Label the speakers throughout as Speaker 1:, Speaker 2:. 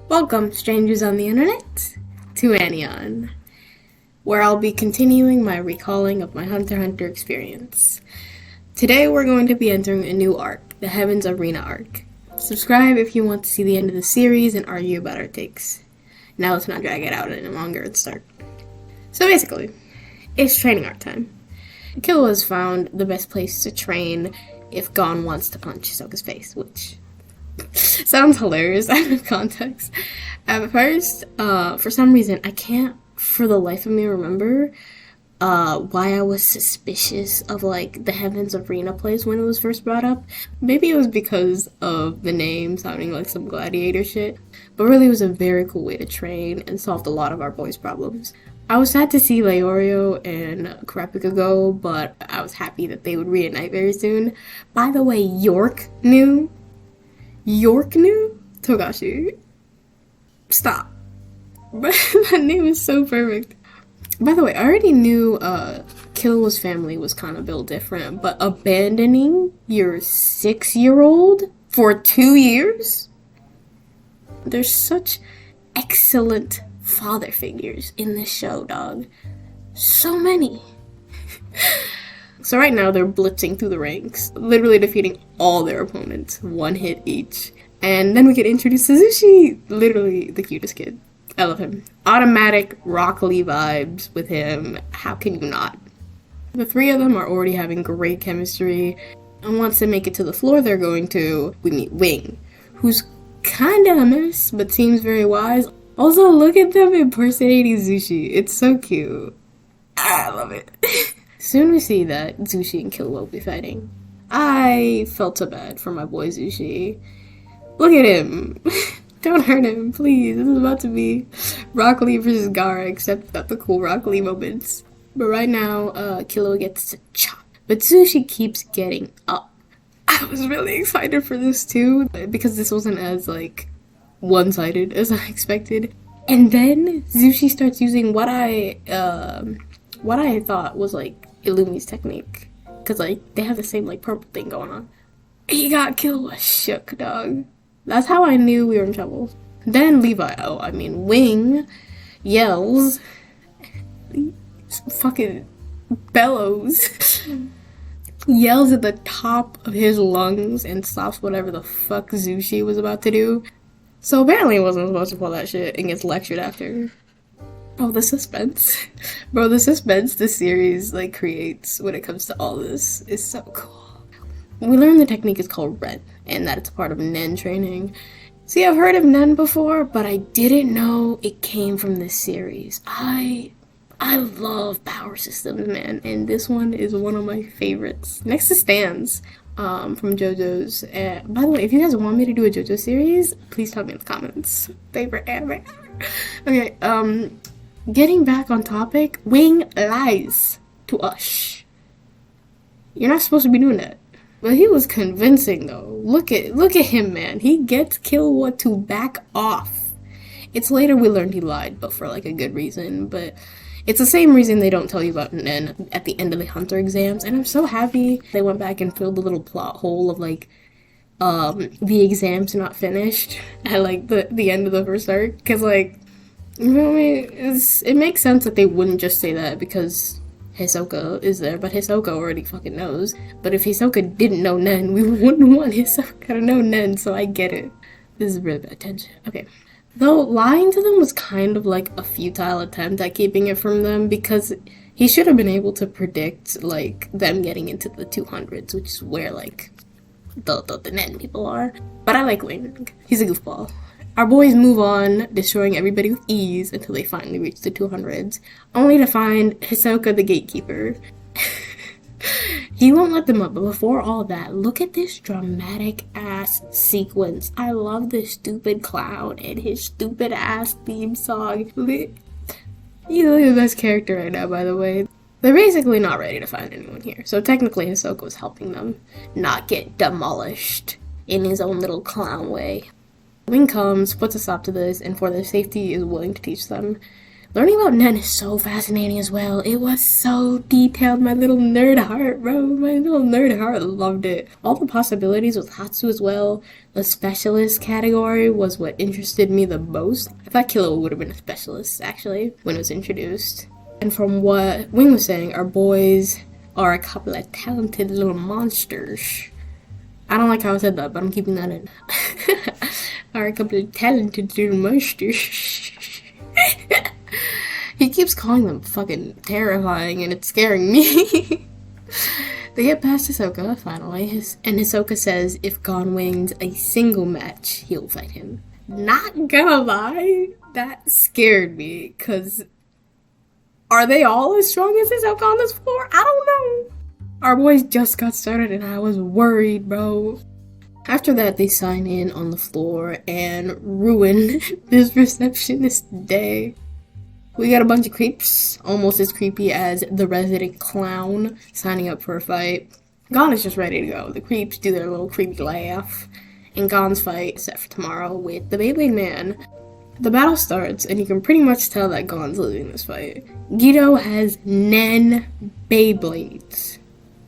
Speaker 1: Welcome, strangers on the internet, to ANEON, where I'll be continuing my recalling of my Hunter x Hunter experience. Today we're going to be entering a new arc, the Heaven's Arena arc. Subscribe if you want to see the end of the series and argue about our takes. Now let's not drag it out any longer and start. So basically, it's training arc time. Killua has found the best place to train if Gon wants to punch Hisoka's face, which sounds hilarious out of context. At first, for some reason, I can't for the life of me remember why I was suspicious of like the Heaven's Arena place when it was first brought up. Maybe it was because of the name sounding like some gladiator shit, but really it was a very cool way to train and solved a lot of our boys' problems. I was sad to see Leorio and Kurapika go, but I was happy that they would reunite very soon. By the way, York knew Togashi. Stop. That name is so perfect. By the way, I already knew Killua's family was kind of built different, but abandoning your 6-year-old for 2 years? There's such excellent father figures in this show, dog. So many. So right now they're blitzing through the ranks, literally defeating all their opponents, 1 hit each. And then we get introduced to Zushi, literally the cutest kid. I love him. Automatic Rock Lee vibes with him. How can you not? The 3 of them are already having great chemistry. And once they make it to the floor they're going to, we meet Wing, who's kinda a mess, but seems very wise. Also, look at them impersonating Zushi. It's so cute. I love it. Soon we see that Zushi and Killua will be fighting. I felt so bad for my boy Zushi. Look at him. Don't hurt him, please. This is about to be Rock Lee versus Gaara, except not the cool Rock Lee moments. But right now, Killua gets a chop. But Zushi keeps getting up. I was really excited for this too, because this wasn't as, like, one-sided as I expected. And then Zushi starts using what I thought was, like, Illumi's technique. Because, like, they have the same, like, purple thing going on. He got Killua shook, dog. That's how I knew we were in trouble. Then Wing yells, fucking bellows, yells at the top of his lungs and stops whatever the fuck Zushi was about to do. So apparently he wasn't supposed to pull that shit and gets lectured after. Oh, the suspense. Bro, the suspense this series, like, creates when it comes to all this is so cool. We learned the technique is called Ren, and that it's part of Nen training. See, I've heard of Nen before, but I didn't know it came from this series. I love power systems, man, and this one is one of my favorites. Next to Stans, from JoJo's. By the way, if you guys want me to do a JoJo series, please tell me in the comments. Favorite anime. Okay, getting back on topic, Wing lies to us. You're not supposed to be doing that. But he was convincing though. Look at him, man. He gets Killua to back off. It's later we learned he lied, but for like a good reason. But it's the same reason they don't tell you about Nen at the end of the Hunter exams. And I'm so happy they went back and filled the little plot hole of like the exams not finished at like the end of the first arc. Cause like, you know what I mean? It makes sense that they wouldn't just say that because Hisoka is there, but Hisoka already fucking knows. But if Hisoka didn't know Nen, we wouldn't want Hisoka to know Nen, so I get it. This is really bad tension. Okay. Though lying to them was kind of like a futile attempt at keeping it from them, because he should have been able to predict like them getting into the 200s, which is where like the Nen people are. But I like Wing. He's a goofball. Our boys move on, destroying everybody with ease until they finally reach the 200s, only to find Hisoka the gatekeeper. He won't let them up, but before all that, look at this dramatic-ass sequence. I love this stupid clown and his stupid-ass theme song. He's the best character right now, by the way. They're basically not ready to find anyone here, so technically Hisoka was helping them not get demolished in his own little clown way. Wing comes, puts a stop to this, and for their safety is willing to teach them. Learning about Nen is so fascinating as well. It was so detailed. My little nerd heart, bro. My little nerd heart loved it. All the possibilities with Hatsu as well. The specialist category was what interested me the most. I thought Kilo would have been a specialist, actually, when it was introduced. And from what Wing was saying, our boys are a couple of talented little monsters. I don't like how I said that, but I'm keeping that in. Are a couple of talented little monsters. He keeps calling them fucking terrifying, and it's scaring me. They get past Hisoka, finally, and Hisoka says if Gon wins a single match, he'll fight him. Not gonna lie, that scared me, because are they all as strong as Hisoka on this floor? I don't know. Our boys just got started, and I was worried, bro. After that, they sign in on the floor and ruin this receptionist day. We got a bunch of creeps, almost as creepy as the resident clown, signing up for a fight. Gon is just ready to go. The creeps do their little creepy laugh, and Gon's fight is set for tomorrow with the Beyblade Man. The battle starts, and you can pretty much tell that Gon's losing this fight. Guido has Nen Beyblades.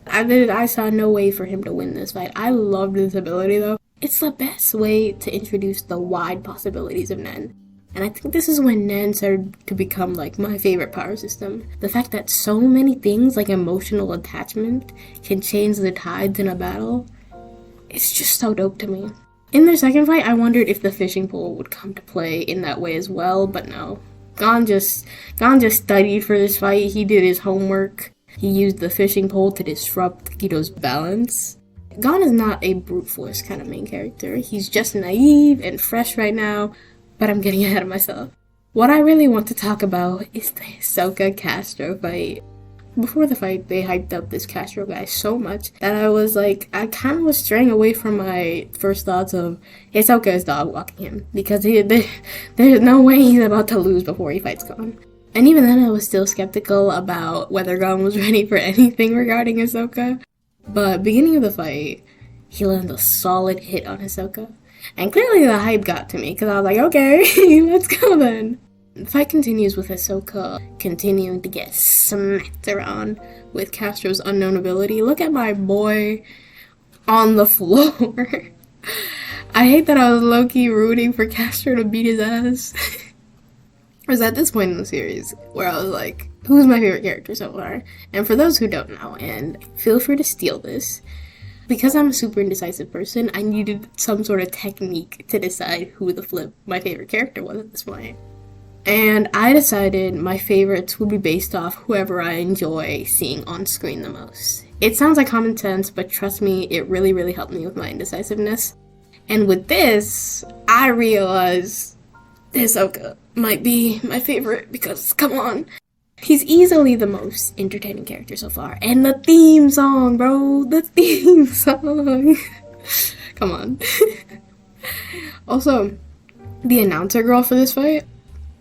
Speaker 1: I saw no way for him to win this fight. I loved this ability, though. It's the best way to introduce the wide possibilities of Nen. And I think this is when Nen started to become, like, my favorite power system. The fact that so many things, like emotional attachment, can change the tides in a battle, it's just so dope to me. In their second fight, I wondered if the fishing pole would come to play in that way as well, but no. Gon just studied for this fight. He did his homework. He used the fishing pole to disrupt Guido's balance. Gon is not a brute force kind of main character. He's just naive and fresh right now, but I'm getting ahead of myself. What I really want to talk about is the Hisoka Castro fight. Before the fight, they hyped up this Castro guy so much that I was like, I kind of was straying away from my first thoughts of Hisoka is dog walking him, because there's no way he's about to lose before he fights Gon. And even then, I was still skeptical about whether Gon was ready for anything regarding Hisoka. But beginning of the fight, he landed a solid hit on Hisoka. And clearly the hype got to me, because I was like, okay, let's go then. The fight continues with Hisoka continuing to get smacked around with Castro's unknown ability. Look at my boy on the floor. I hate that I was low-key rooting for Castro to beat his ass. It was at this point in the series where I was like, who's my favorite character so far? And for those who don't know, and feel free to steal this, because I'm a super indecisive person, I needed some sort of technique to decide who the flip my favorite character was at this point. And I decided my favorites would be based off whoever I enjoy seeing on screen the most. It sounds like common sense, but trust me, it really, really helped me with my indecisiveness. And with this, I realized Hisoka might be my favorite because, come on, he's easily the most entertaining character so far. And the theme song, bro, the theme song. Come on. Also, the announcer girl for this fight,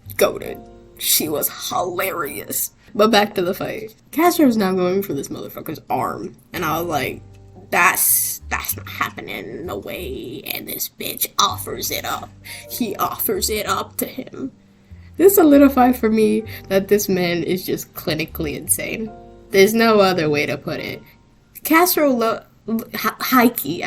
Speaker 1: goated. She was hilarious. But back to the fight. Castro's now going for this motherfucker's arm. And I was like, that's not happening, no way. And this bitch offers it up. He offers it up to him. This solidified for me that this man is just clinically insane. There's no other way to put it. Castro high-key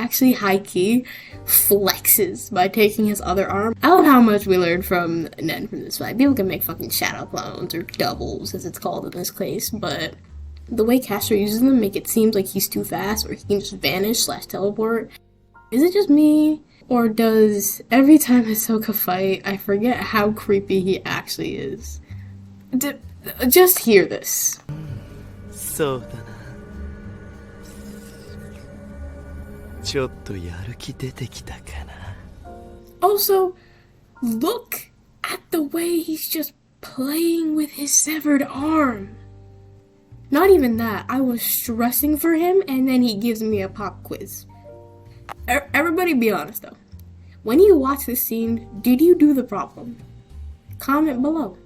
Speaker 1: flexes by taking his other arm. I love how much we learned from Nen from this fight. People can make fucking shadow clones or doubles, as it's called in this case, but the way Castro uses them make it seem like he's too fast or he can just vanish / teleport. Is it just me? Or does every time Hisoka fight, I forget how creepy he actually is? Just hear this. Also, look at the way he's just playing with his severed arm. Not even that, I was stressing for him and then he gives me a pop quiz. Everybody be honest though. When you watch this scene, did you do the problem? Comment below.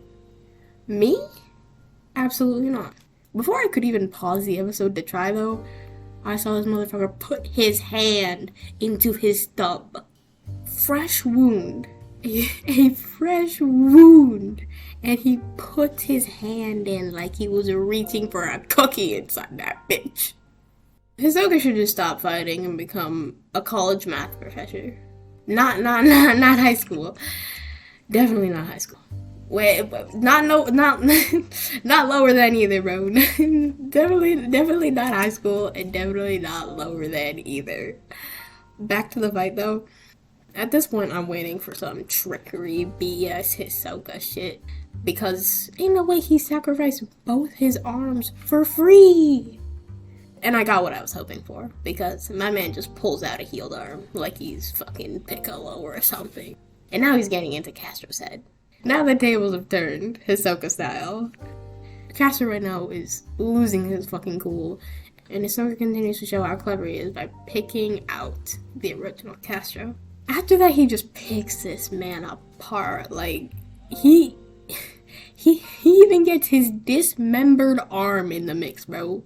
Speaker 1: Me? Absolutely not. Before I could even pause the episode to try though, I saw this motherfucker put his hand into his stub. Fresh wound. A fresh wound. and he put his hand in like he was reaching for a cookie inside that bitch. Hisoka should just stop fighting and become a college math professor. Not high school. Definitely not high school. Wait, not not lower than either, bro. definitely not high school, and definitely not lower than either. Back to the fight though. At this point, I'm waiting for some trickery BS Hisoka shit, because ain't no way he sacrificed both his arms for free. And I got what I was hoping for, because my man just pulls out a healed arm like he's fucking Piccolo or something. And now he's getting into Castro's head. Now the tables have turned, Hisoka style. Castro right now is losing his fucking cool, and Hisoka continues to show how clever he is by picking out the original Castro. After that, he just picks this man apart. Like, he even gets his dismembered arm in the mix, bro.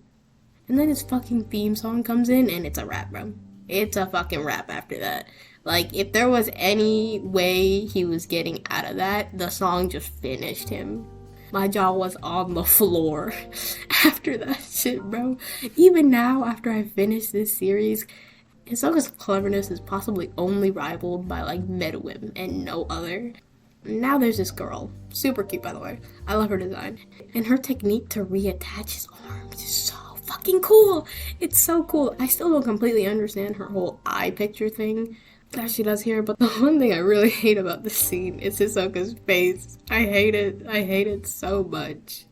Speaker 1: And then his fucking theme song comes in, and it's a rap, bro. It's a fucking rap after that. Like, if there was any way he was getting out of that, the song just finished him. My jaw was on the floor after that shit, bro. Even now, after I finish this series, Hisoka's cleverness is possibly only rivaled by, like, Medwim and no other. Now there's this girl. Super cute, by the way. I love her design. And her technique to reattach his arms is so fucking cool. It's so cool. I still don't completely understand her whole eye picture thing that she does here, but the one thing I really hate about this scene is Hisoka's face. I hate it. I hate it so much.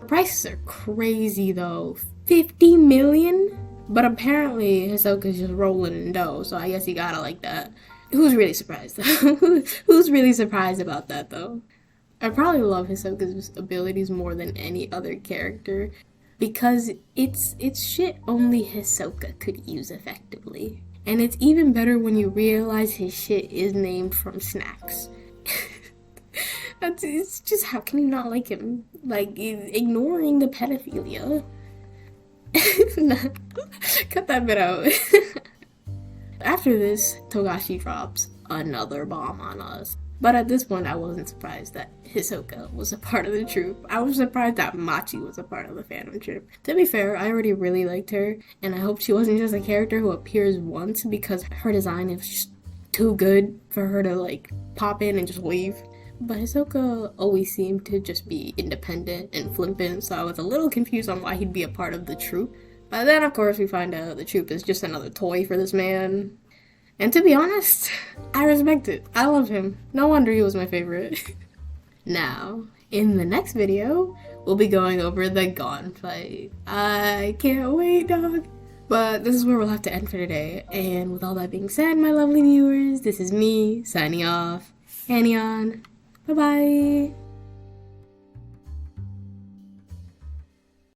Speaker 1: Prices are crazy, though. 50 million? But apparently Hisoka's just rolling in dough, so I guess he gotta like that. Who's really surprised, though? Who's really surprised about that, though? I probably love Hisoka's abilities more than any other character, because it's shit only Hisoka could use effectively. And it's even better when you realize his shit is named from snacks. It's just, how can you not like him? Like, ignoring the pedophilia. Cut that bit out. After this, Togashi drops another bomb on us. But at this point, I wasn't surprised that Hisoka was a part of the troop. I was surprised that Machi was a part of the fandom troop. To be fair, I already really liked her, and I hope she wasn't just a character who appears once, because her design is just too good for her to, like, pop in and just leave. But Hisoka always seemed to just be independent and flippant, so I was a little confused on why he'd be a part of the troop. But then, of course, we find out the troop is just another toy for this man. And to be honest, I respect it. I love him. No wonder he was my favorite. Now, in the next video, we'll be going over the Gon fight. I can't wait, dog. But this is where we'll have to end for today. And with all that being said, my lovely viewers, this is me signing off. ANEON. Bye-bye.